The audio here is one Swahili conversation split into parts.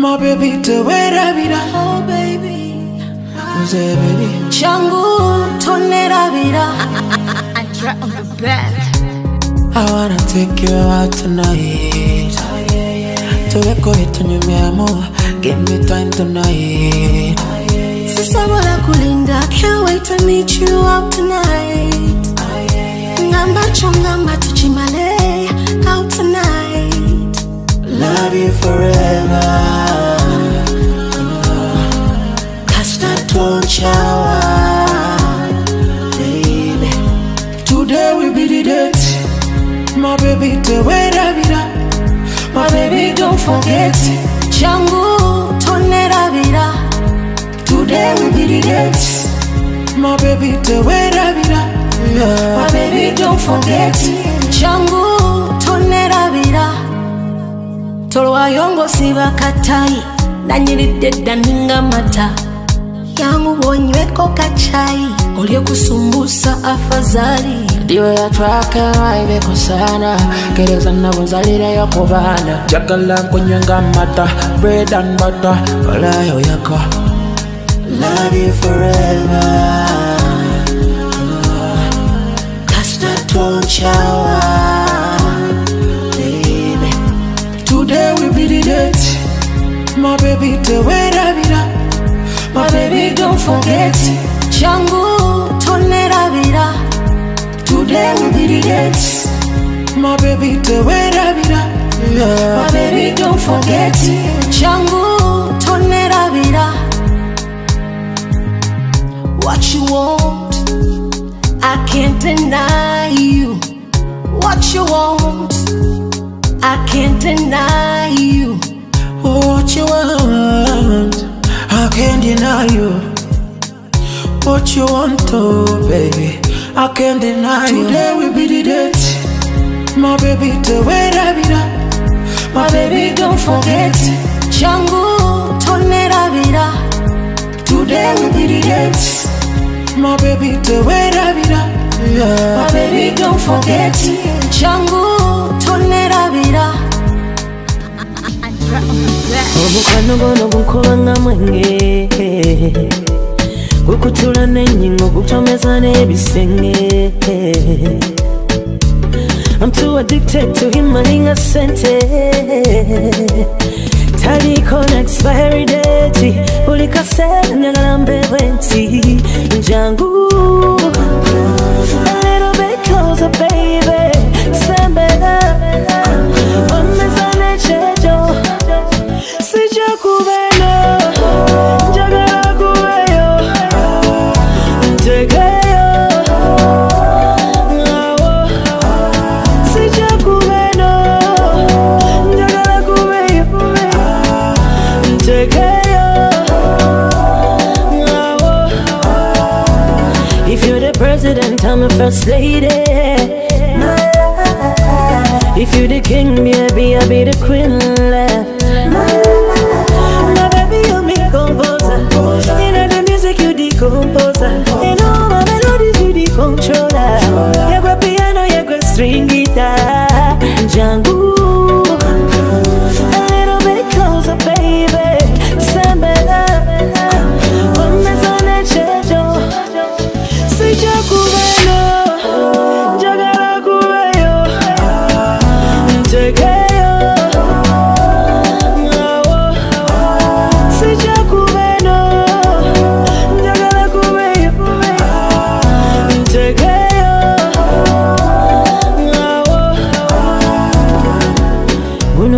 My baby, to where I be da. Oh baby, Say baby, Changu tonera vida. I try on the bed. I wanna take you out tonight. To echo it on your amor, give me time tonight. Sisabala kulinda, can't wait to meet you out tonight. Ngamba chongamba tuchimale out tonight. Love you forever. Catch that tone shower, baby. Today will be the date. My baby, the way I be da. My baby, don't forget. Changu tonera vida. Today will be the date. My baby, the way I be da. My baby, don't forget. Changu tonera vida. Tolwa yongo siba katai. Nanyiridde daninga mata. Yangu wonyweko kachai. Olye kusumbusa afazali. Diwe ya trake waive kusana. Kereza na bunzalire ya kubana. Jagala kunyanga mata. Bread and butter. Wala yo yako. Love you forever. Catch that tone shower, baby. Today will be the date. My baby, the way I be da. My baby, don't forget. Changu tonera vida. Today will be the date. My baby, the way I be da. My baby, don't forget. Changu tonera vida. What you want, I can't deny you. What you want, I can't deny you. What you want, I can't deny you. What you want, oh baby, I can't deny you. Today will be the date. My baby, the way I be da. My baby, don't forget. Changu tonera vida. Today will be the date. My baby, the way I be da. My baby, don't forget. Changu tonera vida. Omukwano gono gunkubanga mwenge, gukutula n'ennyingo gutomeza n'ebisenge. I'm too addicted to him malinga sente. Taliko na expiry date. Buli kaseera njagala mbeerwe nti njangu. A little bit closer baby. Sembera omeza n'ekyejo. Sijja kubeeno, njagala kubeeyo. Ntegeeyo ngawo. Sijja kubeeno, njagala kubeeyo. Ntegeeyo ngawo. If you're the president, I'm the first lady. If you're the king, baby, I'll be the queen. My baby, you're me composer. In the music, you the composer. In all my melodies, you the controller. You go piano, you go string guitar. Django, a little bit closer, baby. Sambela, on the sun chejo. Sija kubeno, jagala kubeyo. Ntegeyo.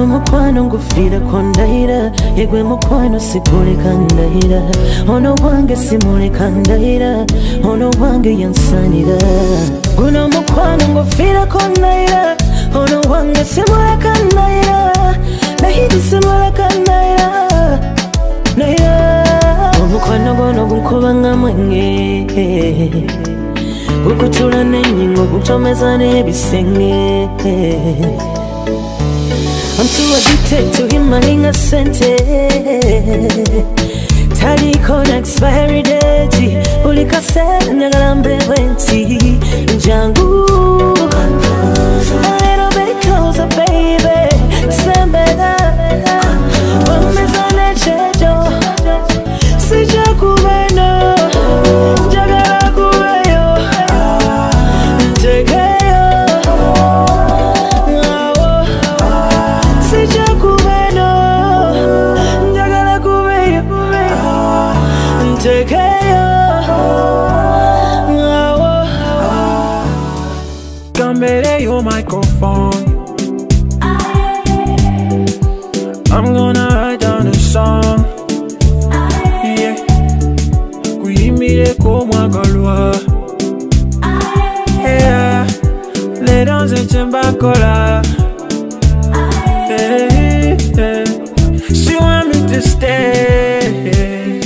Mukwano ngufira kondaira, yegwe mukwano sikuleka ndaira. Ono wange simuleka ndaira, ono wange yansanira. Guno mukwano ngufira kondaira, ono wange simuleka ndaira. Baby simuleka ndaira, ndaira. Omukwano gono gunkubanga mwenge, gukutula n'ennyingo gutomeza n'ebisenge. I'm too addicted to him malinga sente. Taliko na expiry date. Buli kaseera njagala mbeerwe nti njangu. A little bit closer baby. Sembera omeza tulekeyo. Gambele your microphone. I'm gonna write down a song. Yeah. Kuimile komwa galwa. Yeah. Les dans un chembakola. Hey, hey. She want me to stay,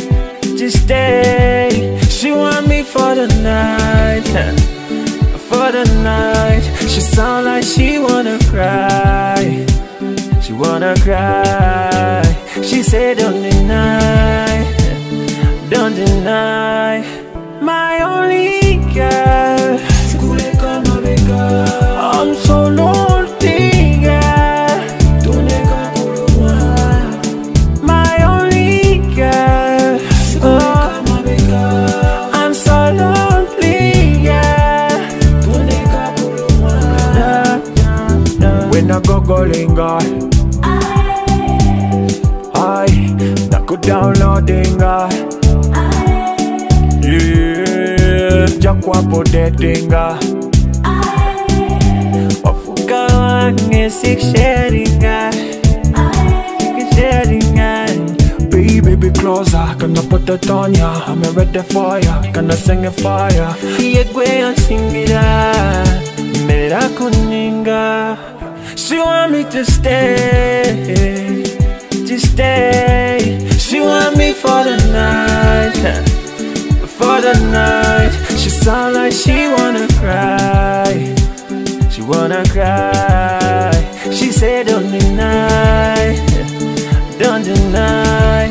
just stay. She want me for the night, for the night. She sound like she wanna cry, she wanna cry. She said don't deny, don't deny. My only girl, I'm so lonely, girl. My only girl, I'm so lonely, girl. When I go golinga, I go downloadinga, yeah, jakwapo datinga. Baby, closer, can I put it on ya? I'm ready for ya, can I sing it for ya? Yegwe singira, mera kuninga. She want me to stay, just stay. She want me for the night, for the night. She sound like she wanna cry, she wanna cry. She said don't deny, don't deny.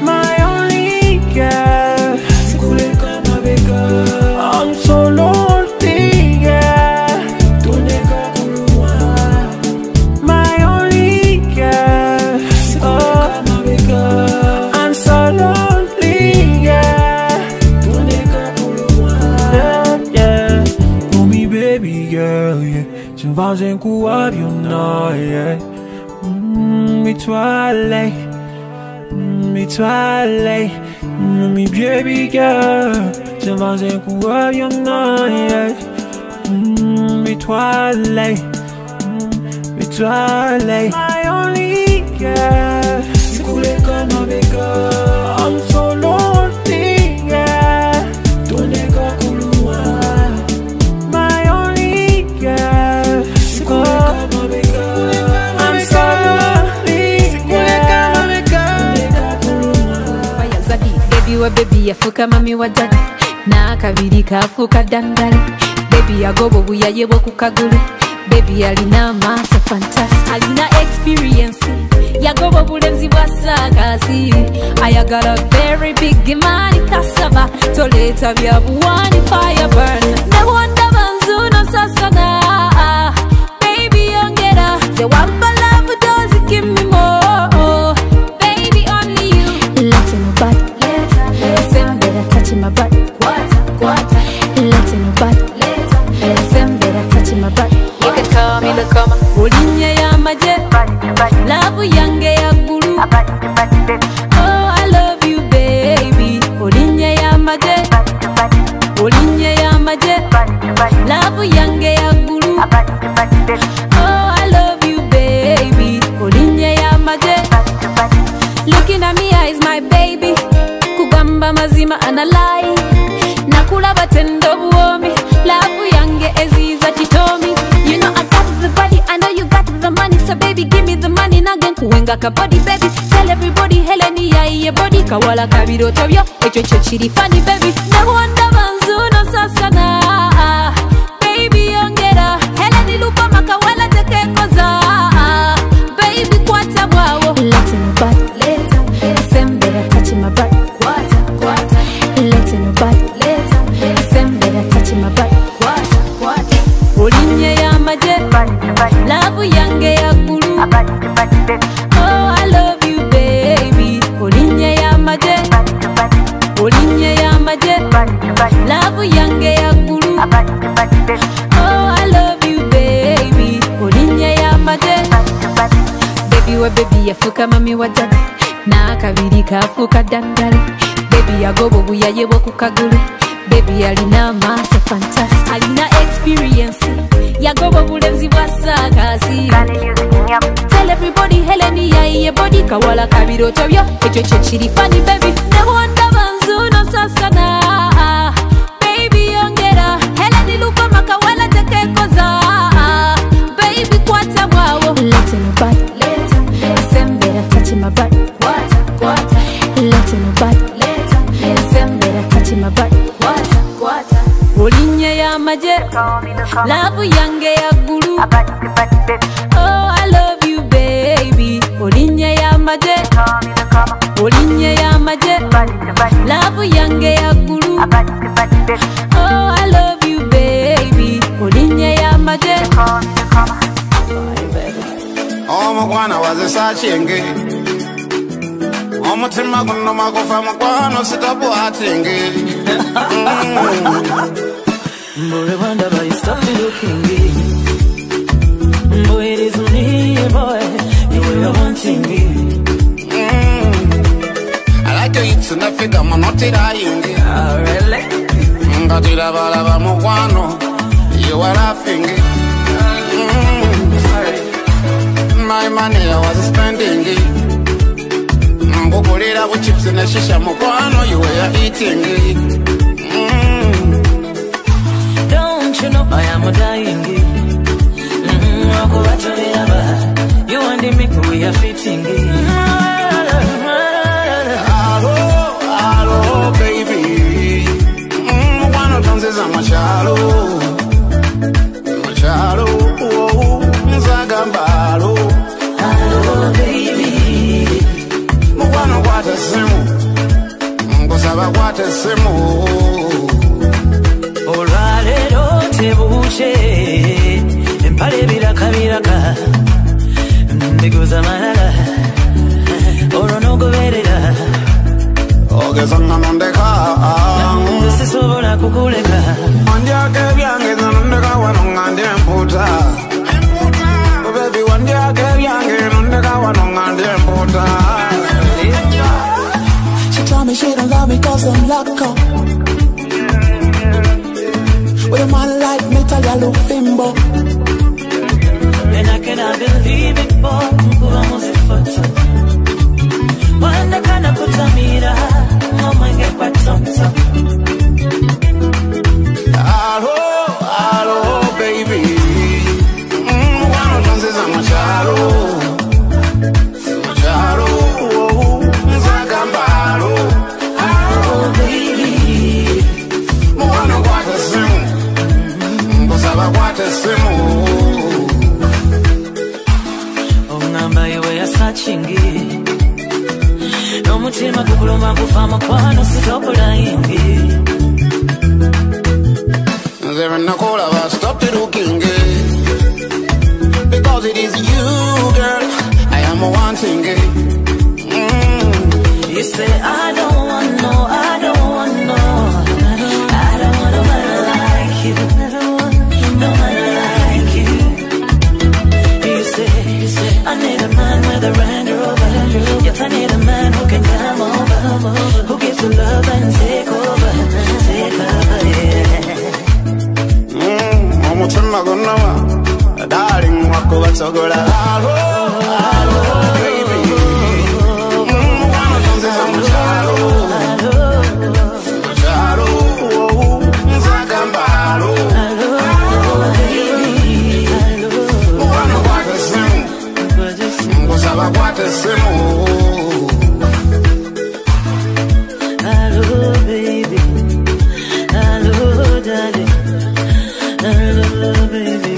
My only girl, I'm so lonely, girl. My only girl, oh, I'm so lonely, girl. Yeah, call me baby girl, yeah. Je vais en courir, yeah. Me toilet, me toilet, me baby girl. Je vais en courir, yeah. Me toilet, me toilet. My only girl, I'm so lonely, yeah. My only girl, I'm so lonely, Baby wa baby yafuka mami wa daddy na kabiri kafuka dangale. Baby yagobo buyaye bwo kukagule. Baby alina masa fantastic, alina experience. Yagobo bulenzi bwa sakasi. Ayagala very big money kasaba. Toleta bya buwani fire burn. Ne wonder banzuno sasana. Baby ongera the one love does give me more. Baby only you. Let me back. Send better touching my butt. Let me back. Send better touching my butt. You can call me the comma. Ulinye ya maje. Love yange ya guru. Oh, I love you, baby. Ulinye ya maje. Ulinye ya maje. Love yange ya guru. Oh, I love you, baby. Ulinye ya maje. Looking at me eyes, my baby. Kugamba mazima analai. Nakula batendo buomi. Love yange eziza chitomi. You know I got the body, I know you got the money. So baby give me the money. Nagen kuwenga ka body baby. Tell everybody Heleni ya iye body. Kawala kabiro tobyo. Echo chiri funny baby. No wonder banzuno sasana. Baby ongera. Heleni lupa makawala teke koza. Baby kwata wawo. Let me back. Same better touching my butt. Let me back. Same better touching my butt. Ulinye ya maje. Love yange ya guru. Oh, I love you, baby. Ulinye ya maje. Ulinye ya maje. Love yange ya guru. Oh, I love you, baby. Ulinye ya maje. Baby wa baby yafuka mami wa daddy na kabiri kafuka dangale. Baby agoba obuyaye bw'okukagule. Baby alina amaaso fantastic. Alina experience. Yagoba obulenzi bwa saakaasi. Tell everybody Heleni yayiye body kawala kabiroto byo. Ekyo kye kiri funny baby. Ne wondaba nzuno sasana. Baby ongera. Heleni lukoma kawala tekekoza. Baby kwata mwawo. Let in a bite. Sembera touch my butt. Let in a bite. Sembera touch my butt. Olinye ya maje. Love yange ya gulu. Oh, I love you, baby. Olinye ya maje. Olinye ya maje. Love yange ya gulu. Oh, I love you, baby. Olinye ya maje. Oh, mwana wazisachingi. Omutima guno magufa mukwano sitabuhatingi. Boy, wonder why you stop me looking. Boy, it is me, boy. You were wanting me. I like to eat in the figure, man, not it. Oh, really? But it about mukwano. You were laughing. My money I was spending it. Mbukulira with chips in the shisha mukwano. You were eating it. Don't you know I am dying? You and me, we are fitting. Hello, baby. One of them is a machado. Machado, Zagambalo. Hello, baby. Mwana wate simu. Ngosaba wate simu. Olwaleero tebuuche empale biraka mbiguza malala olwo n'ogoberera Ogezanga nondeka sisobola kukuleka wandyako ebyange nondeka wano nga ndi empuuta Baby wandyako ebyange nondeka wano nga ndi empuuta She told me she don't love me cause I'm locked up. With a man like me, tell you look fimbo. And I cannot believe it, boy. Vamos a foto. Wanda kana kutamira, mama get kwa tonto. Hello, baby. One of them is a machado. Machado, Zagambalo. Oh, baby. Mwana wate simu. Ngosaba wate simu. Ongamba iwe ya sachingi. N'omutima gukuluma gufa mukwano sitopola yingi. There in the cold of us, stop the looking because it is you, girl. I am wanting it. You say I don't want no, I don't want no. I don't want nobody like you. I don't want nobody like you. You say I need a man with a Range Rover. Yes, I need a man who can come over, who gives you love and take over, yeah. Omutima gunawa, darling, wako batsogola. Hello, baby. One of them is a machado. Machado, Zagambalo. Mwana wate simu. Ngosaba wate simu. Hello, baby. Hello, darling. Hello, baby.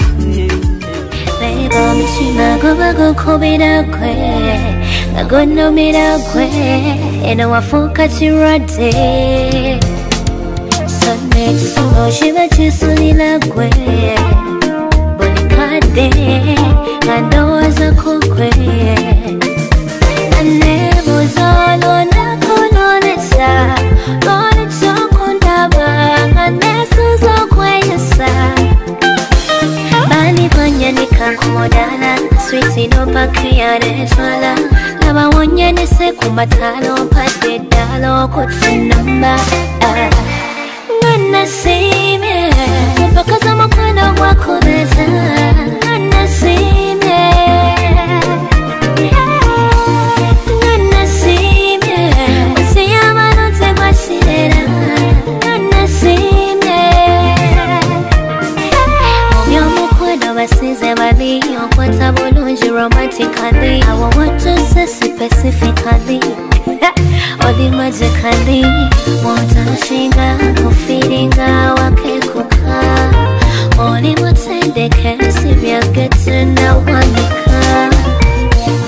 내가 미치마고 바고 고비라 괴 나고 놈이라 괴 너와 포카치 라데 선내 지수로 시바 지수이라 괴 보니카데 나도와서 코괴 안내 보자로 나고 너네사 너네 조건다방 안내 수서 괴였어 Bani panya nikakudana Sweetie no pakiare swala La laba wonyenese ku matalo mpadde ddala okutunamba nanasimye mpakaza mukwano gwakubeza nanasimye nanasimye osiyamanoze gwasirera nanasimye omyomukwano basize babi okwata bulungi romantically I want to say specifically Odi magically Mwatashinga kufiringa wakekuka Oni mutendeke sibyagete na wanika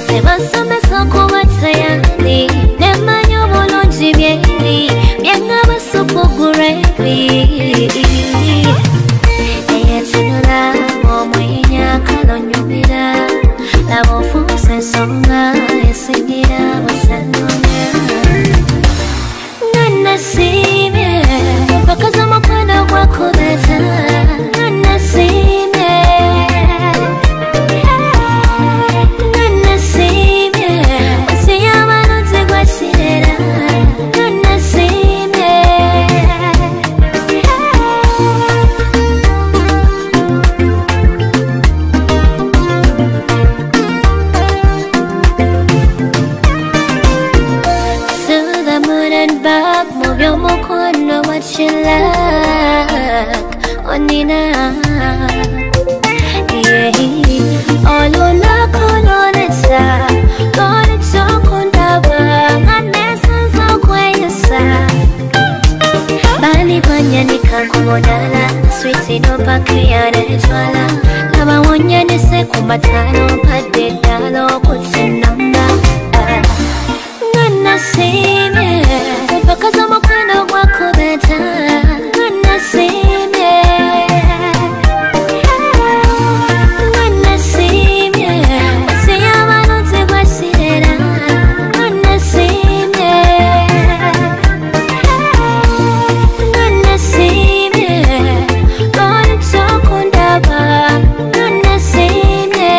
Sebasomesa kubatayani Nemanyo bulungi byeri Byenga basupu gurevi Eyetunula omwenya kalonyumira Labo fuse songa esigira wasanonya Nanasimye Bakaza mukwano gwakubeza Nanasimye Nanasimye Osiyamanoze gwasirera Nanasimye Back, move your mukono, what you like, onina, yeah. Olola kolonesa, kolonesa kundaba, anesa zo kweyesa. Bali banya nikakumodala, sweetie no pakiyane jwala. Laba wonyenese kumatalo, padde dalo kutunamba. Nanasimye Bakaza mukwano gwakubeza Nanasimye Nanasimye Osiyamanoze gwasirera Nanasimye Nanasimye Olekisa okundaba Nanasimye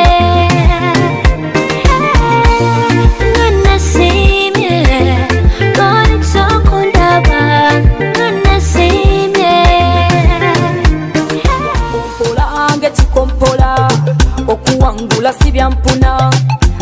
Nanasimye Kompola okuwangula sibyampuna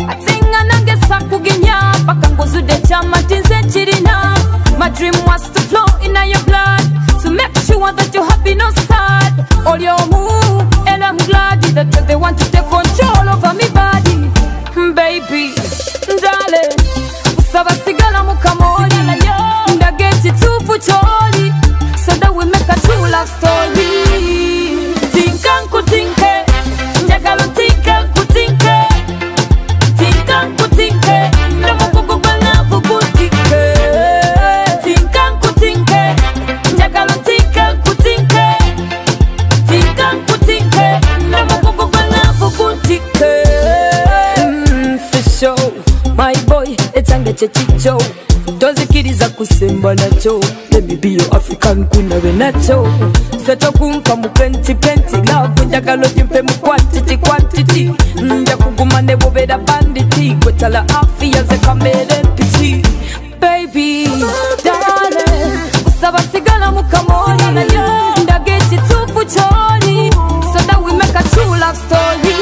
atenga nange sakugenya paka ngozude chama tinze chirina. My dream was to flow in your blood to make sure that you're happy, no sad. All your move and I'm glad that they want to take control over me body. Baby, darling, usaba sigala mukamoli ndage chitufu choli so that we make a true love story. My boy, etange chechicho tozikiriza kusemba nacho. Let me be your African queen awe nacho. Seto kumpa mu penti love njagalo jimpe mu quantity nja kuguma ne bobera banditi kwetala afia ze kamere piti. Baby, darling, usaba sigala mu kamoli ndage chitufu choli so that we make a true love story.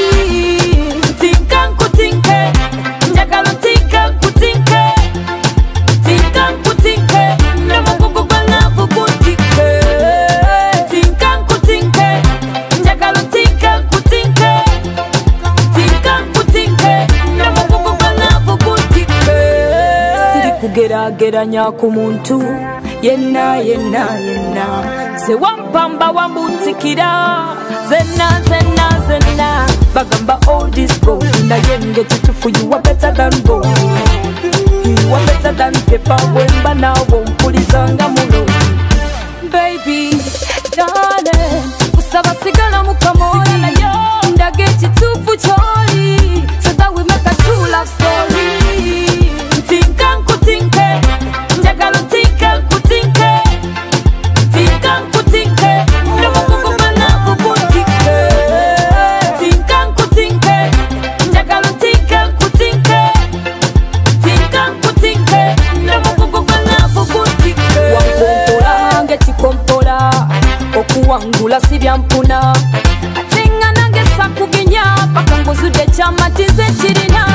Geranya ku muntu yenna se wampamba wambutikira zenna bagamba all this gold na yenge tutufu. You are better than gold, you are better than paper wemba na wompulizanga muno. Baby, darling, usaba sigala mukamoli ndage chitufu choli so that we make a true love story. mpuna mpuna atenga nange sakuginya paka ngozudde chama tize chirina.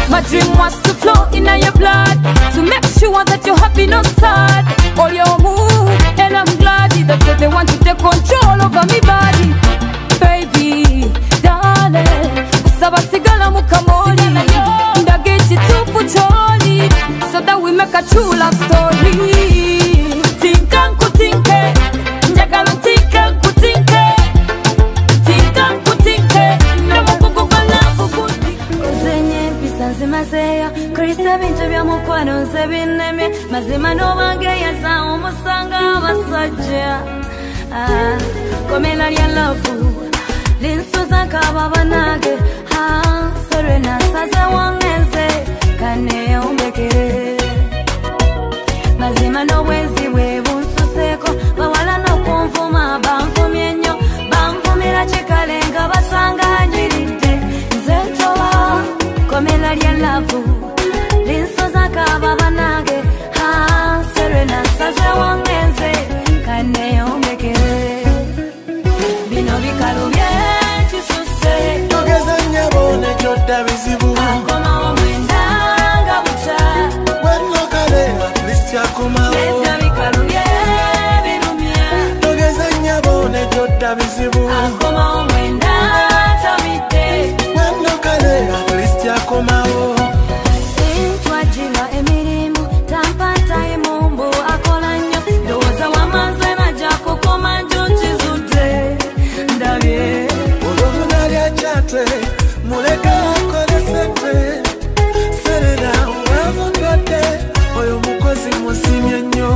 My dream was to flow in your blood to make sure that you're happy, no sad. All your move, and I'm glad that they want to take control over me body. Baby, darling, sabasigala mukamoli, ndage chitupu choli, so that we make a true love story. Tinka nkutinke, njagala tinka nkutinke, tinka nkutinke, ndamukukukala kukuti. Kuzenye pisanzi maseya, Krista bintu bya mukwano nze binnemye, mazima n'obange yasa omusanga abasajja. Komela lya lavu, linsuza kababa nage, sorry nasaze wangenze, kane ombekere. Mazima n'obwenzi bwe bunsuseko, bawala n'okunvuma banvumye nnyo, banvumira kikale nga basanga anyiridde, nze ntoba. Komela lya lavu, linsuza kababa nage, sorry nasaze wangenze, kane ombekere. Bino bikalu byekisuse, togeza nnyabo nejjodda bizibu, akomawo mwenda nga bukya. wennokale at least yakomawo. Nedda bikalu byebirumya, togeza nnyabo nejjodda bizibu, akomawo mwenda tabidde. wennokale at least yakomawo. Ntwajjirwa emirimu, tampatayimu mbu akola nnyo, ndowooza wamaze najja kukoma njukizudde, ndabye. Olw'obuna lyakyate muleke akole sente, serera wavudwadde oyo mukozi musimye nnyo.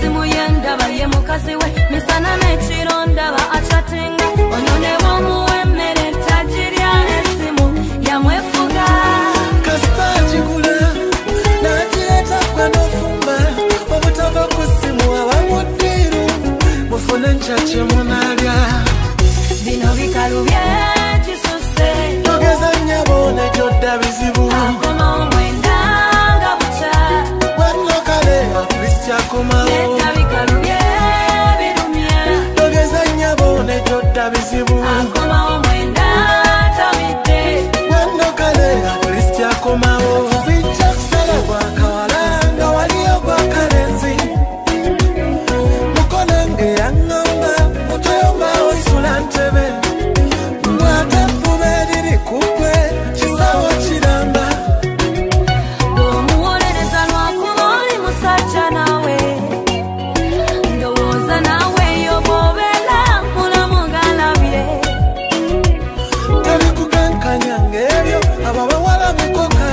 Simu ye ndaba ye mukazi we, misana n'ekiro ndaba achatinga, onone bw'omuwa emmere tagirya, essimu yamwefuga. Kasita agigula n'agireeta gwe n'ofumba, obutava ku ssimu abamuddiiru mufune nkyakye munaalya. Bino bikalu byekisuse, togeza nnyabo nejjodda bizibu, akomawo mwenda nga bukya. wennokale at least yakomawo. Nedda bikalu byebirumya, togeza nnyabo nejjodda bizibu, akomawo mwenda tabidde. wennokale at least yakomawo. Sijja kusala gwa kawala nga waliyo gwa kalenzi, mukonange yaŋŋamba mutoyombawo sula ntebe, ng'ate effuba eriri ku ggwe kisawo kiramba. Bw'omuwolereza lwakuba oli musajja nawe, ndowooza nawe eyo bw'obeera mulamu galabye. Tebikukankanya ng'ebyo abo abawala mukoka,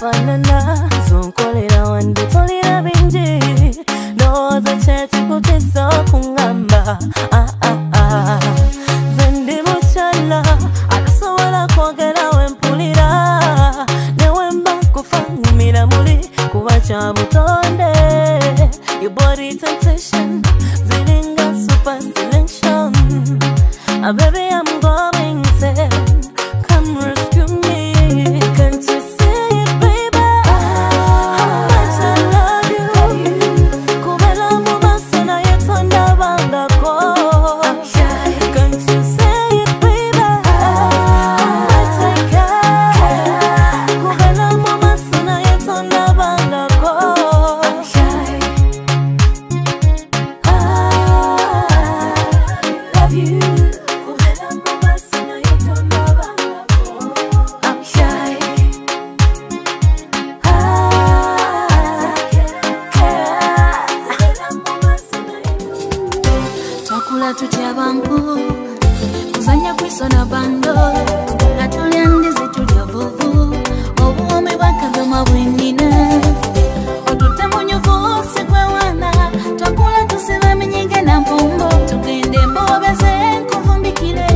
tufanana zonkolera wande tolera bingi noza kyekikutisa okungamba zendi mukyala atasobola kwogera wempulira newemba kufanyumira muli kuba kya butonde your body temptation ziringa super selection baby I'm going insane come rescue me can't you see it baby how much I love you kubela mumaso na yetonda bangako can't you see it baby how much I care kubela mumaso na yetonda bangako love you kubela mumaso na yetonda bangako I'm shy Takula tutya banku kuzanya kwisona bando natulya ndizi tulya vuvu obuwome bwakagama bwenina otute munyuvu sikwewana takula tusiba minyinge na mpombo tugende mbobeze nkuvumbikire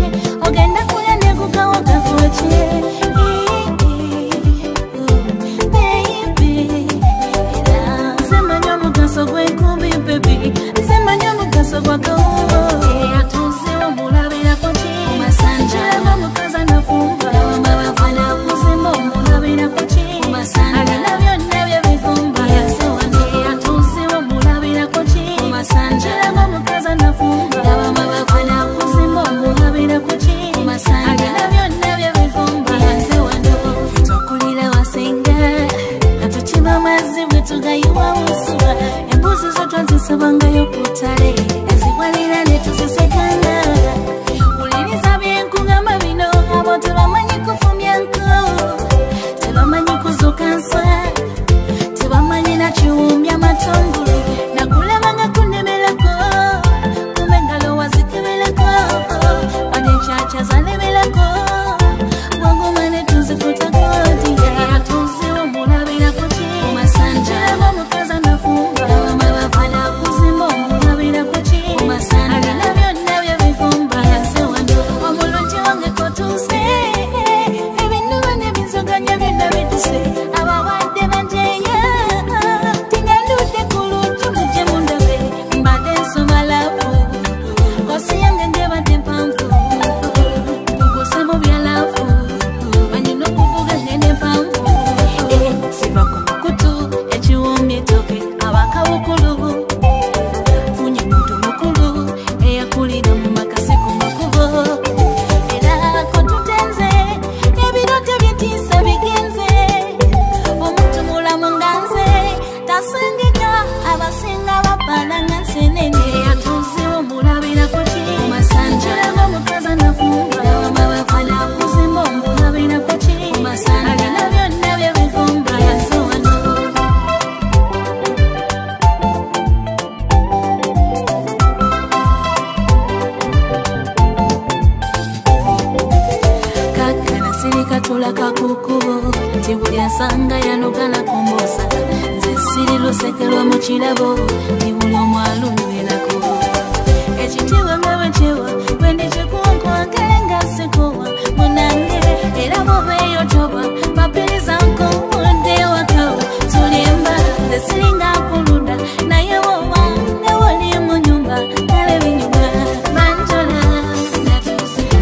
ogenda kulya nekugawa gakoche baby semanya mugaso gwenkumbi baby semanya mugaso gwakawo atuziwo mulabirako ki masanja mukaza nafumba bafana kuzimba mulabirako ki alina byonna byebifumba atuziwo mulabirako ki masanja mukaza nafumba bafana kuzimba mulabirako ki alina byonna byebifumba tukulira wasenga atukiba amazzi bwe tugayiwa musuba embuzi zo twazisabangayo kutale ezigwalira ne tuzisekanga uliriza byenkugamba bino abo tebamanyi kufumya nko tebamanyi kuzukansa tebamanyi nakiwumya amatongolo nakulabanga kunemerako kumbe ngalo wazikeberako wadde enkyakya zaleberako bwoguma ne tuzikutako atuziwo mulabirako ki masanja mukaza nafumba bafana kuzimba mulabirako ki alina byonna byebifumba omulungi wange kotuse ebintu bane bizoganya byonna bituse abawadde banjeya tingaludde kulungi mujje mundabe mbadde nsoma lafu kosi yange ndebadde mpanvu kugusemu bya lafu banyina okuvuga nene mpanvu siva ku mukutu ekiwumye toke abakabukulu funye muntu mukulu eyakulira mu makasi ku makubo era kotutenze ebirote byetiisa bigenze omuntu mulamu nganze tasengeka abasinga babalanga nsenene atuziwo mulabirako ki masanja mukaza nafumba bafana kuzimba mulabirako ki alina byonna byebifumba kakana sirika tulaka kukubo tibuli asanga yanogana kombosa nze siri lusekelwa mu kirabo tibuli omwalunywelako ekitiibwa nga bwekiwa bwendikikunkwagelenga sikuwa munange era bobeeyo toba papiriza nkonde wakawo tulimba nze siringa kulunda naye woba newoli mu nyumba kale binyuma banjola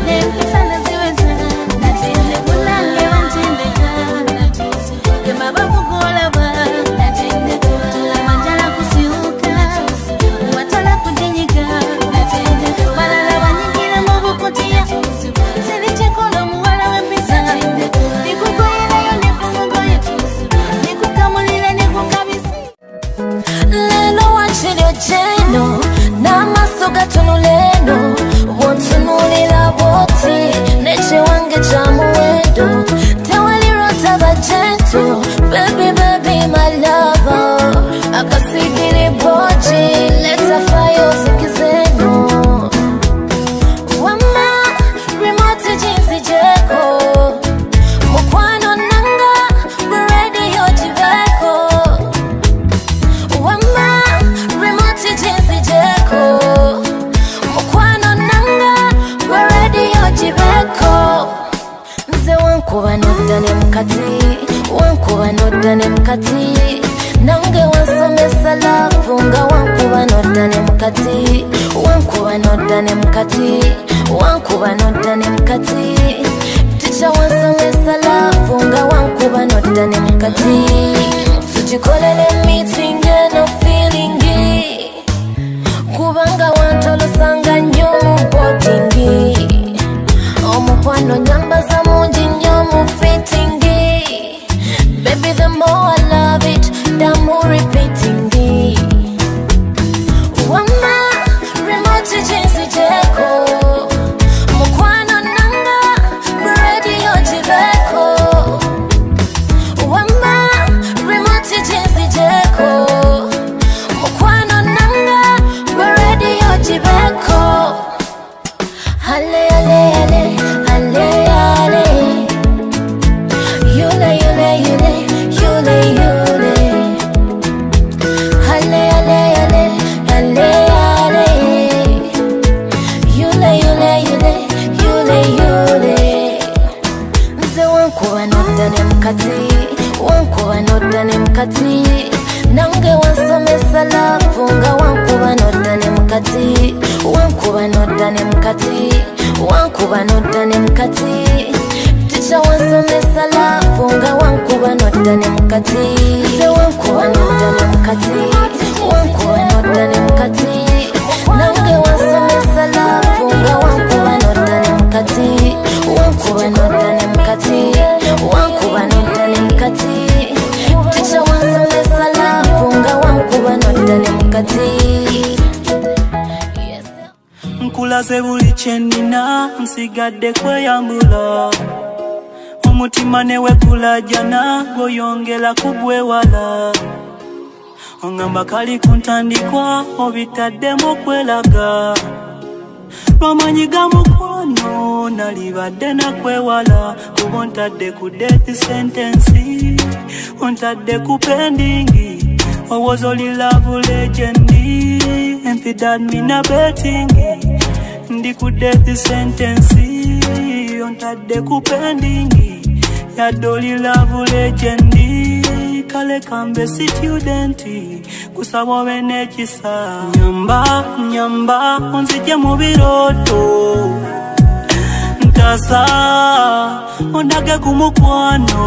nempisa naziweza natende munange bantendeka gema bakugolaba tulamanjala kusiuka watala kujinyiga balala banyigira mu bukutiya sirikyekolo muwala w'empisa nikugoyerayo nikugoye nikukamulira nikukabisi lelo wakiryo jeno n'amaso gatunuleno bwontunulira bwoti nekiwange kya muwendo tewalirota bajento baby baby my lover akasigiri boji leta fayo zikizeno wama remote jinsi jeko mukwano nanga ready wankuba nodane mukati nange wansomesa love nga wankuba nodane mukati wankuba nodane mukati wankuba nodane mukati ticha wansomesa love nga wankuba nodane mukati tujikolele meeting no feeling kubanga wantolosanga nnyo mu boarding omukwano nyambaza mungi nnyo mu fitting baby the more I love it the more repeating wama remote jinsi jeko mukwano nanga radio jibeko wama remote jinsi jeko mukwano nanga radio jibeko hale hale hale hale hale yule yule yule yule yule hale hale hale hale hale yule yule yule yule yule nze wankuba nodane mukati wankuba nodane mukati nange wansomesa love nga wankuba nodane mukati wankuba nodane mukati wankuba nodane mukati ticha wansomesa love nga wankuba nodane mukati nze wankuba nodane mukati wankuba nodane mukati nange wansomesa love nga wankuba nodane mukati wankuba nodane mukati wankuba nodane mukati ticha wansomesa love nga wankuba nodane mukati nkulaze buli kyenina nsigadde kweyambula omutima ne wekulajana goyongera kubwewala ongamba kali kuntandikwa obitaddemu kwelaga lwamanyiga mukwano nalibadde nakwewala kuba ontadde ku death sentence ontadde ku pendingi owoza oli love legendi empidad mina betingi ndi ku death sentence ontadde ku pendingi yadde oli love legendi kale kambe studenti kusaba obe n'ekisa nyamba nyamba onzije mu birooto ntasa ondage ku mukwano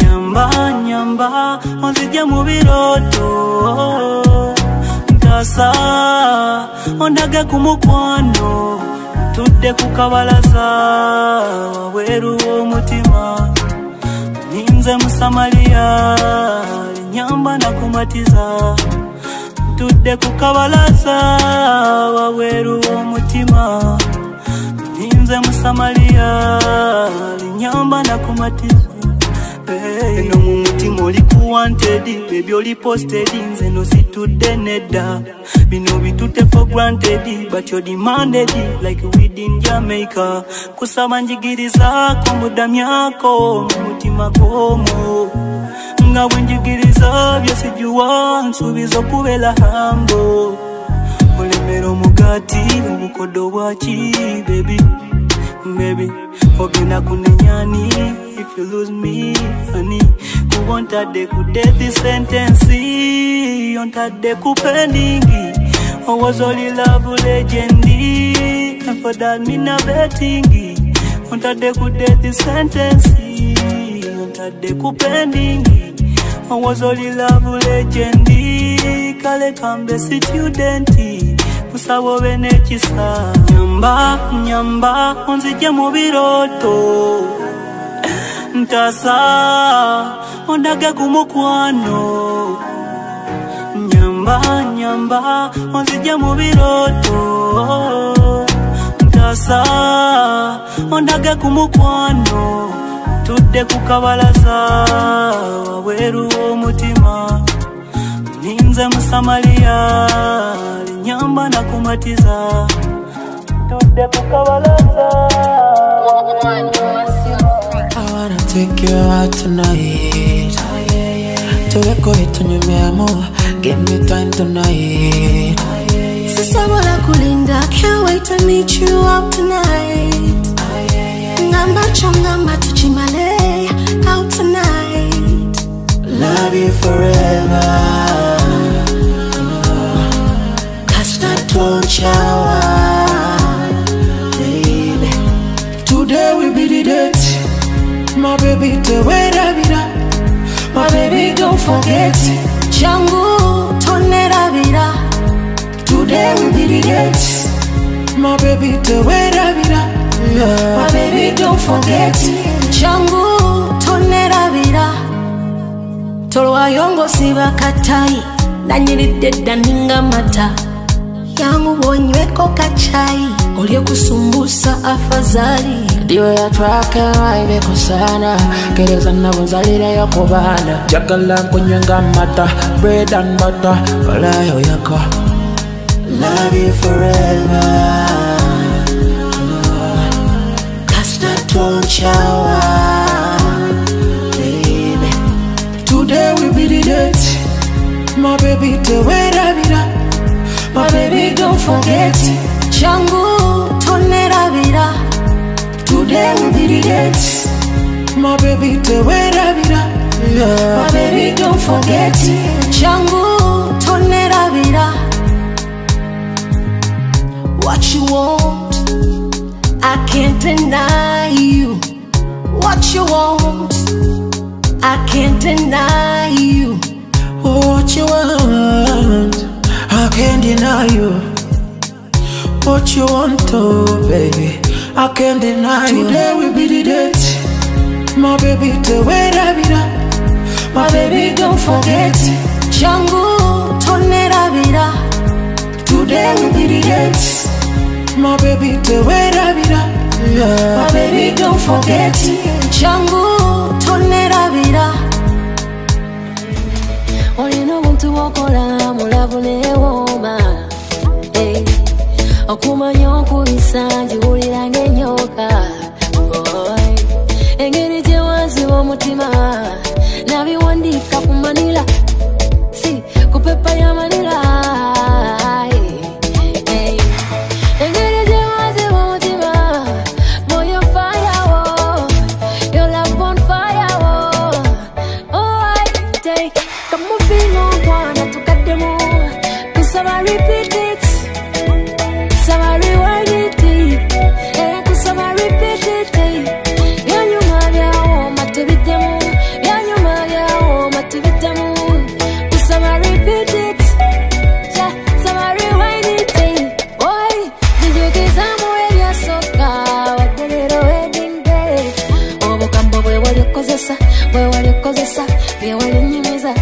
nyamba nyamba onzije mu birooto ntasa ondage ku mukwano tudde ku kabalaza wabweru w'omutima ninze musamaliya nyamba nakumatiza tudde ku kabalaza wabweru w'omutima ninze musamaliya nyamba nakumatiza eno mu mutima oli ku wanted baby oli posted nze no situdde nedda bino bitutte for granted but you're demanded like within Jamaica kusaba njigirizaako mudamyako mu mutima gwomo nga bwenjigiriza byesijuwa nsuubiza okubeera hambo olemera omugati obukodo bwaki baby baby ogenda kunenyani if you lose me honey kubontadde ku death sentence ontadde ku pendingi owoza oli love legendi and for that mina betingi ontadde ku death sentence ontadde ku pendingi owoza oli love legendi kale kambe studenti kusaba obe n'ekisa nyamba nyamba onzije mu birooto ntasa ondage ku mukwano nyamba nyamba onzije mu birooto ntasa ondage ku mukwano tudde ku kabalaza wabweru w'omutima ninze musamaliya nyamba nakumatiza tudde ku kabalaza I wanna take you out tonight. Tuweko itunye miamo, give me time tonight. Sisabola kulinda, can't wait to meet you out tonight. Ngamba chonga matuchimale, out tonight. forever. Chawa, baby. Today will be the date. My baby, the way that be that. My baby, don't forget. Changu, tonera vida. Today will be the date. My baby, the way that be that. My baby, don't forget. Changu, tonera vida. Tolwa yongo siba katai. Nanyiride daninga mata. Yangu bonyweko kachai olio kusumbusa afadhali diwe ya trake waive kusana kereza na bonzalira yakobana jagala kunyanga mata bread and butter walayo yako love you forever kasta tonchawa baby today will be the date my baby the way that be that. My baby, don't forget. Changu, tonera vida. Today will be the date. My baby, the way that vida. My baby, don't forget. Changu, tonera vida. What you want, I can't deny you. What you want, I can't deny you. What you want, I can't deny you. What you want to, baby, I can't deny you. Today will be the date. My baby, the way that be that. My baby, don't forget. Changu, tonera vida. Today will be the date. My baby, the way that be that. My baby, don't forget. Changu, tonera vida. Olino muntu wakola mulabune woma okumanya okubisa njiwulira ng'enyoka engeri gye wanziba omutima nabiwandiika ku manila si ku pepa ya manila engeri gye wanziba omutima boy on fire your love on fire oh I take come on feel on one to cut them all cause I repeat it somebody rewind it cause I repeat it yeah you mavya oh my to beat them all yeah you mavya oh my to beat them all cause I repeat it yeah somebody rewind it boy did you get somewhere ya soka what the little wedding day oh bokambo bwe wali kozesa bwe wali kozesa bwe wali nyimiza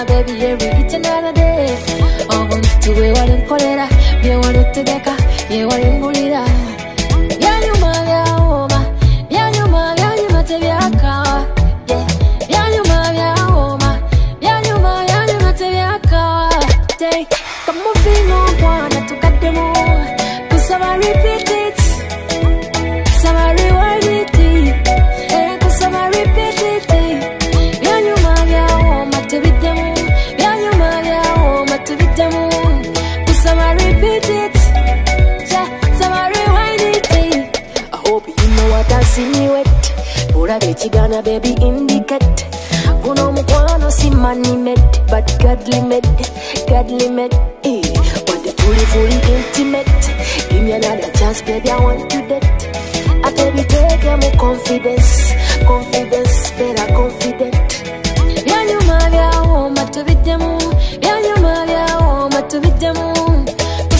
baby, every each another day. Oh, to we want to call it, you want to take a, you want to pull it out. Yanuma, Yanuma, Yanuma, Teviaka. Yanuma, Yanuma, Yanuma, Teviaka. Take, come on, feel no one to cut them all. Cause I repeat it, somebody rewind it, cause I repeat it. Yanuma, Yanuma, Teviaka. Repeat it, yeah, somebody rewind it. I hope you know what I see me wet. Pura bechigana baby indicate. Uno mukwano si money made, but godly made. What the fully intimate. Give me another chance, baby, I want to date. I baby take more confidence, better confident. Yeah, you mavya oh my to beat them. Yeah, you mavya oh my to beat them.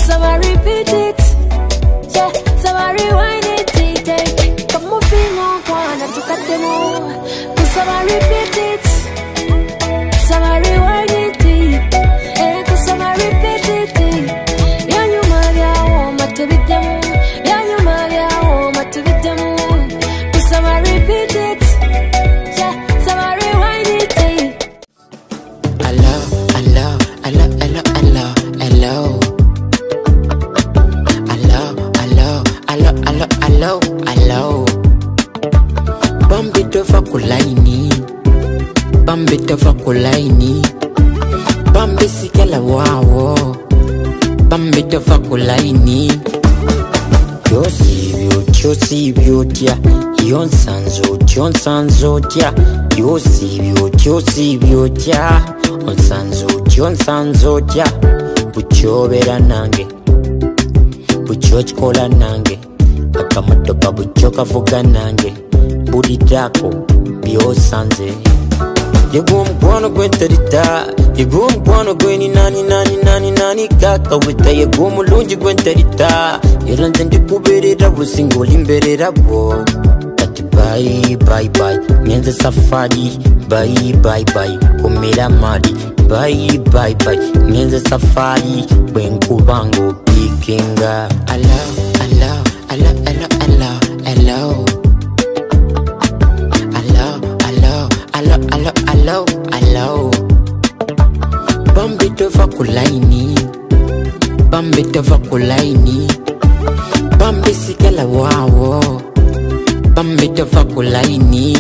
Somebody repeat it, yeah, somebody rewind it, come on, feel on one and to cut them all. Somebody repeat it, somebody rewind it, somebody repeat it. Yeah, you mavya oh my to beat them. Yeah, you mavya oh my to beat them. Somebody repeat it, yeah, somebody rewind it. Hello. Bambito fakulaini Bambi sikela wawo Bambito fakulaini Yo si sibyotia yonsanzotya yo sibyotia onsanzotya buchobera nange bucho chikola nange akamotoka bucho kavuga nange bulitako byosanze yego mkwano gwenterita yego mkwano gweni nani kaka wita yego mulungi gwenterita yeranze ndikuberera busingoli imberera bo ati bye nyenze safari bye komera mali bye nyenze safari bwenkubango pikinga hello Bambi tova kulaini Bambi sikela wawo Bambi tova kulaini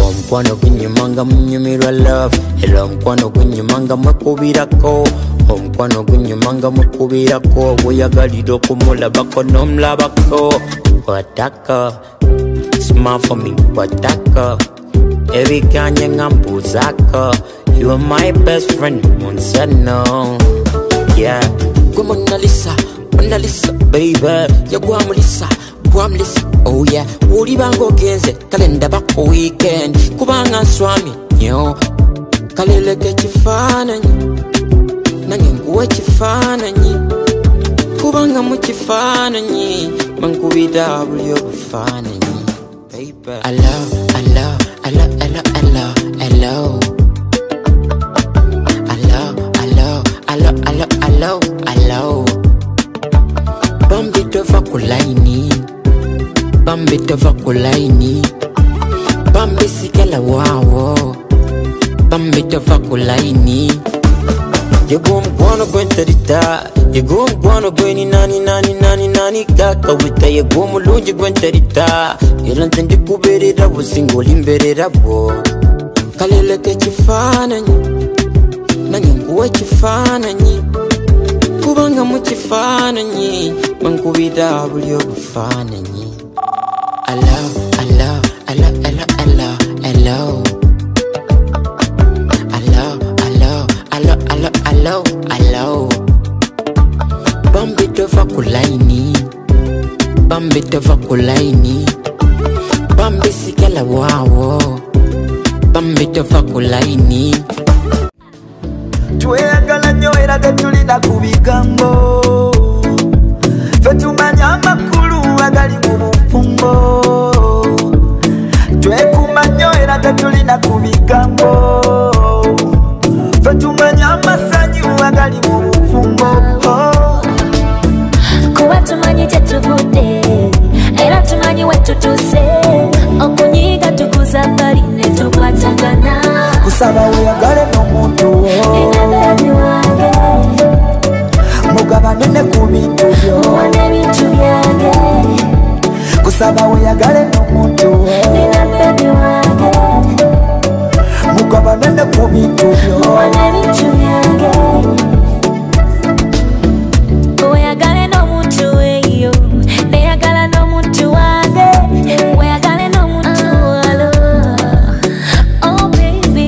Omkwano kunyumanga mnyumirwa love Hello omkwano kunyumanga mwekubirako Omkwano kunyumanga mwekubirako Buyagalido kumulabako nomlabako Wataka Smile for me, wataka Every kanya ngambuzaka You are my best friend, Monsano Yeah Gwa Mona Lisa, baby Ya gwa Melissa, oh yeah Uri bango genze, kalenda bako weekend Kubanga swami, yo Kaleleke chifananyi Nange nguwe chifananyi Kubanga mu chifananyi Mankubida bulyo bufananyi Baby Hello Bambi tova kulaini Bambi sikela wawo Bambi tova kulaini Yego mkwano gwenterita Yego mkwano gweni nani kaka wita yego mulungi gwenterita yeranze ndikuberera busingoli imberera bo kaleleke chifananyi nange nguwe chifananyi kubanga mu chifananyi mankubida bulyo bufananyi hello Bambi tova kulaini Bambi sikela wawo Bambi tova kulaini Tweyagala nnyo era tetulina kubigambo Ffe tumanya amakulu agali mu bufumbo Twekuuma nnyo era tetulina kubigambo Ffe tumanya amasanyu agali mu bufumbo Kuba tumanyi tetuvudde era tumanyi wetutuse okunyiga tukuza bali netukwatagana kusaba weyagale n'omuntu wo bebi wange mugabane ne ku bintu byo n'ebintu byange kusaba weyagale n'omuntu wo bebi wange mugabane ne ku bintu byo n'ebintu byange weyagale n'omuntu weyo neyagala n'omuntu wange weyagale n'omuntu walo oh baby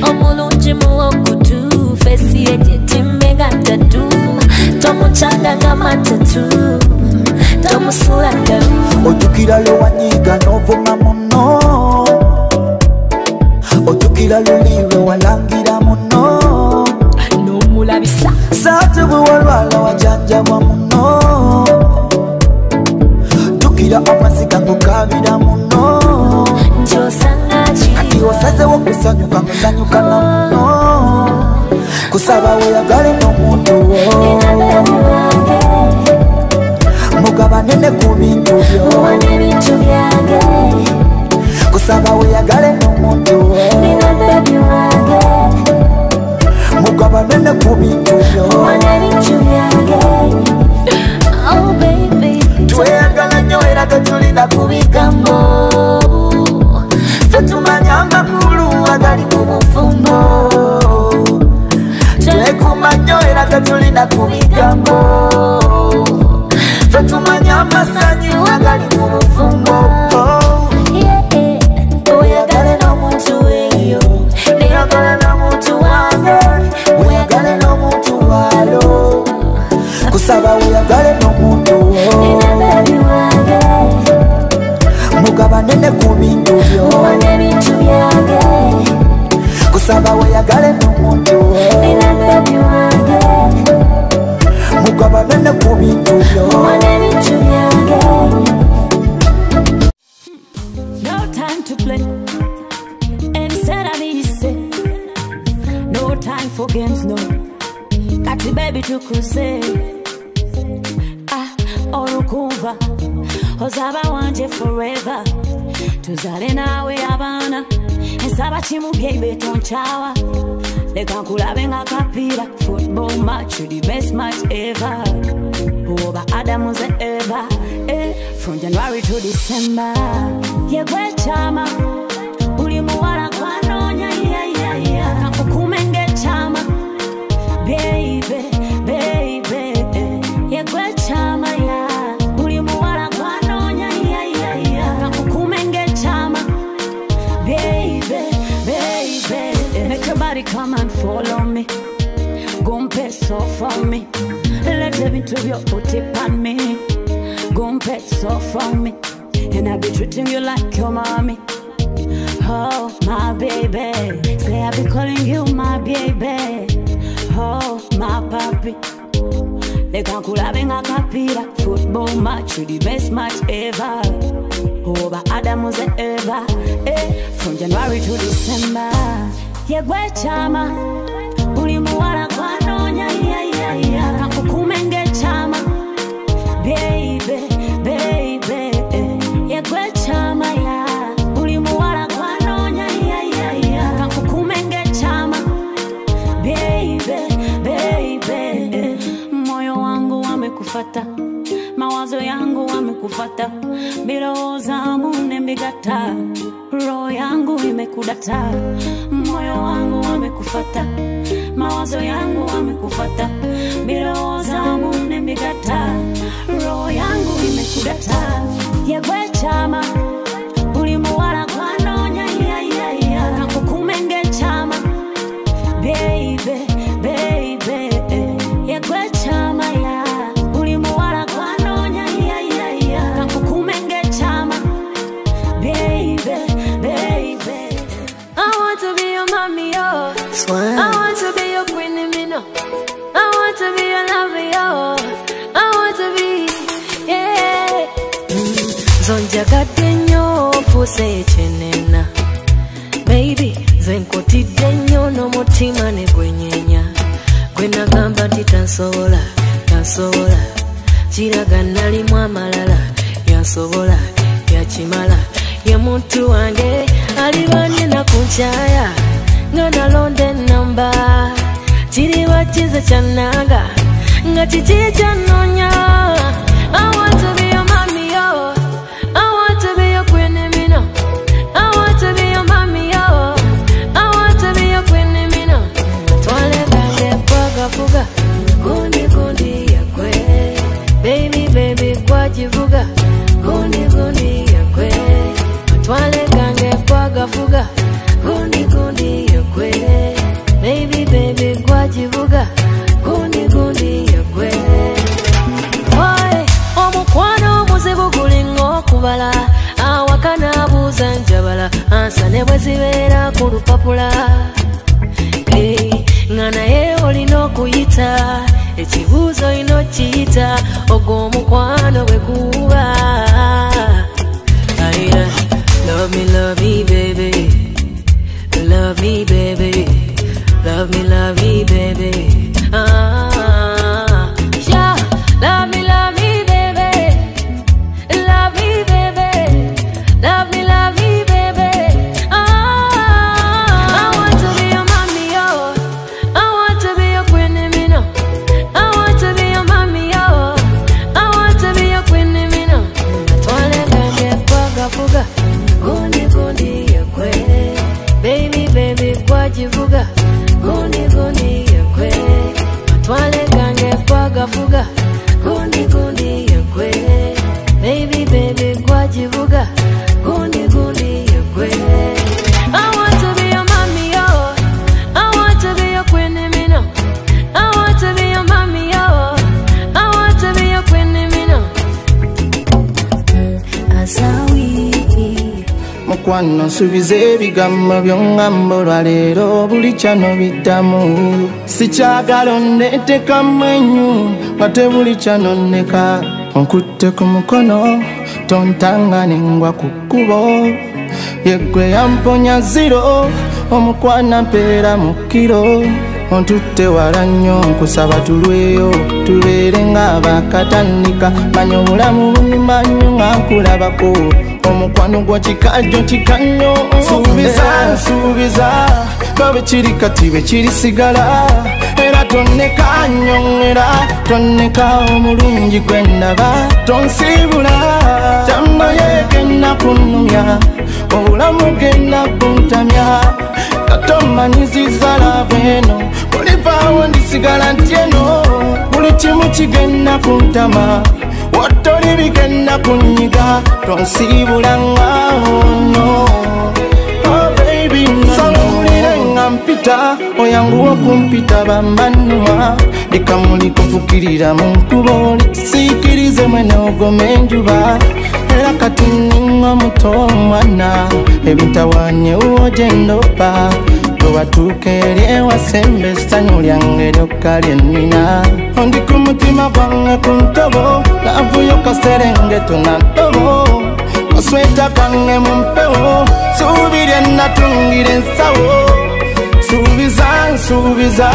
omulungi muwokutu fesi yejetimbe nga ntatu tomucanga nga matatu tomusula ndalu ojukira lwewanyiga n'ovuma muno ojukira luli lwewalangira muno n'omulabisa saate bwe walwala wajanjabwa muno jukira amaziga ngokabira muno ntyosangaki kati osazewo kusanyuka musanyuka na muno kusaba weyagale n'omuntu wo mugabane ne ku bintu byo n'ebintu byange kusaba weyagale n'omuntu wo bebi wange mugabane ne ku bintu byo n'ebintu byange oh baby tweyagala nnyo era tetulina kubigambo ffe tumanya amakulu agali mu bufumbo twekuuma nnyo era tetulina kubigambo ffe tumanya amasanyu bane ku bintu byo muwane bintu byange kusaba weyagale n'omuntu nina baby wange mugaba bane ku bintu byo muwane bintu byange. No time to play. Instead I need say, no time for games, no. Got the baby to crusade. Orukuva, Ozaba wanje forever. Tuzale nawe abana, ensaba chimubye beton chawa. Leka nkulabe nga kapira, football match, the best match ever. Oba Adamu ze Eva, from January to December. Yegwe chama, uli muwala kwanonya, nakukumenge chama, baby, baby. Yegwe chama, uli muwala kwanonya, nakukumenge chama, baby, baby. Make your body come and follow me, gumpe so for me. Let me to your put it on me, gumpe so for me. And I be treating you like your mommy. Oh, my baby. Say I be calling you my baby. Oh, my papi. They can't call having a capira. Football match, the best match ever. Over Adamu ze Eva. From January to December. Yegwe chama, uli muwala kwanonya, nakukumenge chama, baby, baby. Yegwe chama, uli muwala kwanonya, nakukumenge chama, baby, baby. Moyo wangu wamekufata, mawazo yangu wamekufata, bilowooza mune mbigata, roho yangu imekudata. Moyo wangu wamekufata, mawazo yangu wamekufata, bilowooza mune mbigata, roho yangu imekudata. Yegwe chama, uli muwala kwanonya, nakukumenge chama, baby, baby. Yegwe chama, uli muwala kwanonya, nakukumenge chama, baby, baby. I want to be your mommy, yo. I want to be your queen, me no. I want to be your lover, yo. I want to be, yeah. Zonjagadde nnyo ofuuse ekyenena, baby zenkotidde nnyo n'omutima ne gwenyenya. Gwe nagamba nti tansobola, tansobola, kiraga nalimu amalala, yansobola, yakimala. Ye muntu wange alibanye na kunchaya, nga nalonda ennamba, kiriwa kize kyannanga, nga kiki kyannonya. I want to be your mommy, yo. I want to be your queen, me no. I want to be your mommy, yo. I want to be your queen, me no. Twale gange kwaga fuga, gundi gundi yakwe, baby baby kwajivuga, gundi gundi yakwe. Twale gange kwaga fuga, gundi gundi yakwe, baby baby kwajivuga, gundi gundi yakwe. Oye, omukwano muzibu gulinga okubala, awakana abuuza njabala, ansa ne bwe zibeera ku lupapula. Nga naye olina okuyita, ekibuuzo olina okiyita, ogwo omukwano bwe guba. Love me, baby. Love me, baby. Love me, baby. Yeah. Love me, baby. Love me, baby. Love me, baby. I want to be your mommy, yo. I want to be your queen, me no. I want to be your mommy, yo. I want to be your queen, me mukwano nsuubiza ebigambo by'oŋŋamba olwaleero buli kyano biddamu sikyagala onneetekamu ennyo nga tebuli kyano nneka onkutte ku mukono tontanga nengwa ku kkubo yeggwe yamponya ziro omukwana mpeera mu kiro ontutte wala nnyo nkusaba tulweyo tubeere ng'abakatandika manya obulamu bunyuma nnyo nga nkulabako omukwano gwa kikajjo kikanyo nsuubiza nga bwe kiri kati bwe kirisigala era tonneka nnyongera tonneka omulungi gwe ndaba tonsiibula kyamma yegenda kunnumya obulamu genda kuntamya katomanyiziza laavu eno kulivaawo ndisigala nti eno buli kimu kigenda kuntama watoli bigenda kunyiga tonsiibula ngaono salowulire nga mpita oyanguwa okumpita bambanuma likamuli kuvukirira mu nkubo lisiikirize mwene ogoma enjuba era kati ninga muto omwana ebitawanye uwo gyendopa towatuuka eri ewasemba essanyu lyange lyokka lyennina ondi ku mutima gwange ku ntobo laavuyo kaserengeto na ntobo kasweta kange mu mpewo suubirye natungira ensawo nsuubiza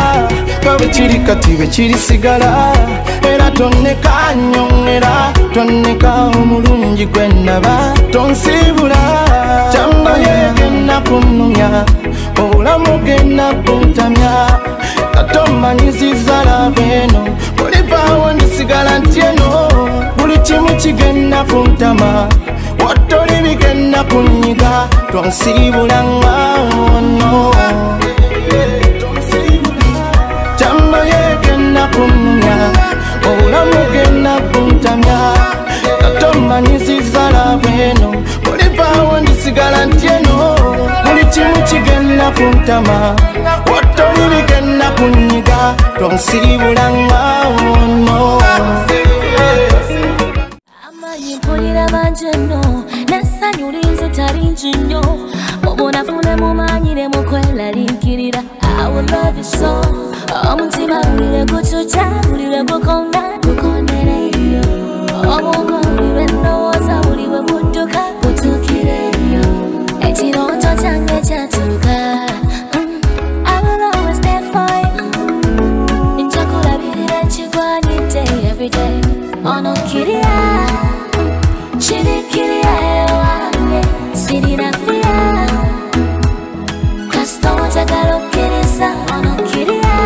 nga bwe kiri kati bwe kirisigala era tonneka nnyongera tonneka omulungi gwe ndaba tonsiibula kyamma yegenda kunnumya obulamu genda kuntamya katomanyiziza laavu eno bulivaawo ndisigala nti eno buli kimu kigenda kuntama watoli bigenda kunyiga tonsiibula ngaono kyamma yegenda kunnumya obulamu genda kuntamya katomanyiziza laavu eno bulivaawo ndisigala nti eno buli kimu kigenda kuntama watoli bigenda kunyiga tonsiibula ngaono amanyi mpulira bangi nno n'essanyu linzita lingi nnyo obunafune mumanyire mu kweraliikirira I will love you so omutima bulire gucuca bulire gukonda gukondereyo obwongo bulire ndowooza buliwe budduka butuukireyo ekirooto kyange kyatuuka I will always stay for you njakulabirira ekigwanidde everyday onokkirira kirikirira ewange sirina fiya kasita onjagala okkiriza onokkirira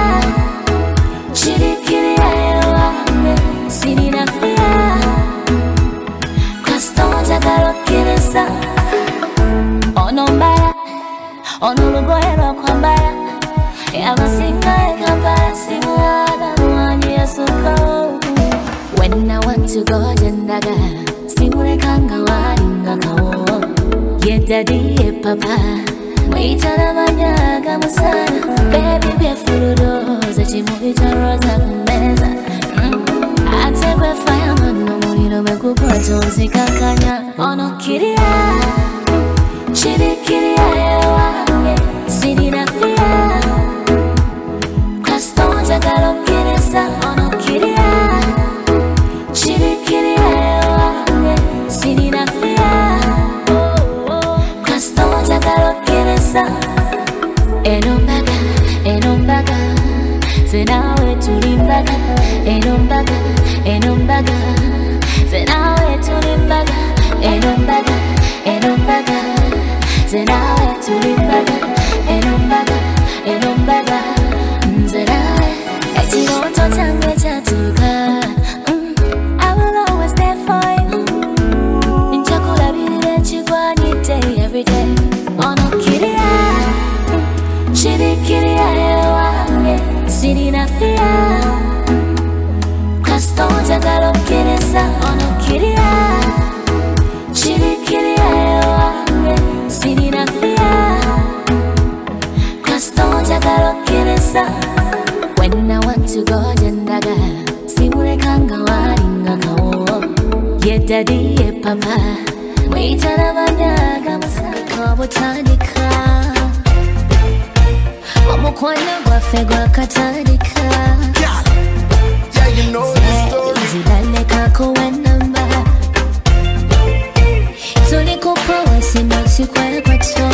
kirikirira ewange sirina fiya kasita onjagala okkiriza onombala ono olugoye lwokwambala abasinga ekambala simuwana mwanyi yasuka when I want to go jendaga simulekanga walinga kawo ye daddy ye papa mwitana manyaga musana baby byefuludoza kimuli kya roza kumeza ate gwe fireman nomuliro bwegugwata onzikakanya onokkirira kirikirira ewange sirina fiya kasita onjagala okkiriza onokkirira kirikirira ewange sirina fiya kasita onjagala okkiriza eno mbaga ze naawe tuli mbaga eno mbaga ze naawe tuli mbaga eno mbaga ze naawe tuli mbaga eno mbaga ze naawe ekirooto kyange kyatuuka I will always stay for you njakulabirira ekigwanidde everyday onokkirira kirikirira ewange sirina fiya kasita onjagala okkiriza onokkirira kirikirira ewange sirina fiya kasita onjagala okkiriza when I want to go jendaga simulekanga walinga kawo ye daddy ye papa mwitana banyaga musana wabutandika Omukwano gwaffe gwakatandika Yeah, you know the story. Zidalekako enamba tulikupa wasinosi kwekwato.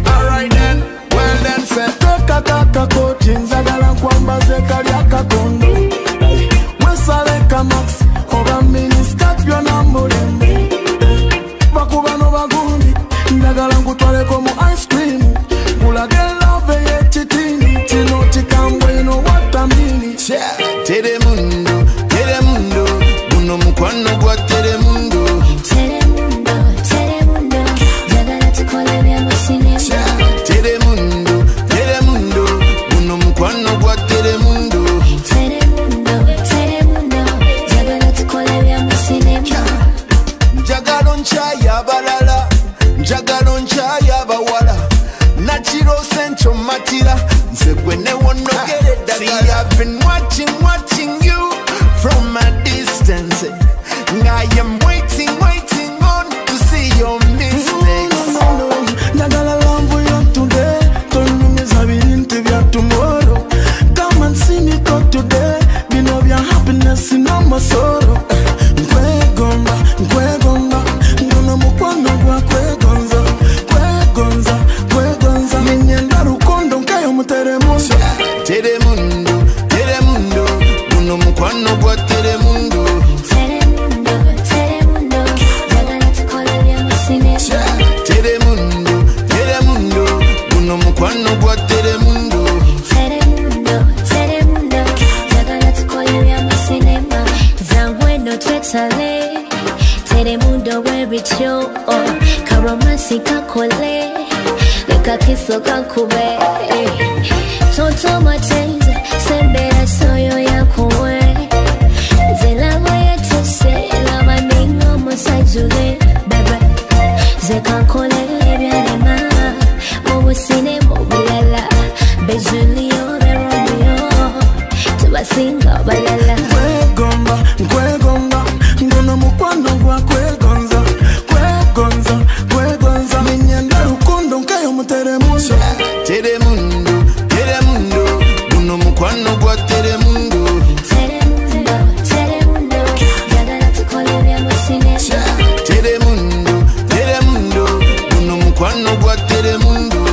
Alright then, well then say Kaka koti nzagala kwamba zekali akakondo Wesaleka max oba miniskat byona mulembe Bakubano bagundi njagala nkutwaleko mu ice cream Kulage love yechitini tino chikambwe no watamini Telemundo, buno mukwano gwa Telemundo Telemundo, njagala tukole bya mu sinema Telemundo, buno mukwano gwa Telemundo Telemundo, njagala tukole bya mu sinema Njagala onchaya abalala, njagala onchaya abawala Nachiro sencho matira, nze gwe ne wonogere ddagala. See, I've been watching you from a distance. I am waiting on to see your mistakes. Njagala lambu yo today Tonyumiza birinti bya tomorrow Come and see me go today Bino bya happiness no masoro Nkwegonga Ngono mukwano gwa kwegonza Minyenda rukondo nkayo muteremundo Telemundo, buno mukwano gwa Telemundo Telemundo, njagala tukole bya mu sinema Telemundo, buno mukwano gwa Telemundo Telemundo, njagala tukole bya mu sinema zangu eno twetale Telemundo webityo karomasi kakole leka kiso kankube Toto matenze sembera soyo yakowe Zelabo yetese lamaningo musajule bebe Zekankole ebyalema mubusine mubulala Bejulio beromeo tubasinga balala Nkwegonga Ngono mukwano gwa kwegonza Minyenda rukondo nkayo muteremundo Telemundo, buno mukwano gwa Telemundo Telemundo, njagala tukole bya mu sinema Telemundo, buno mukwano gwa Telemundo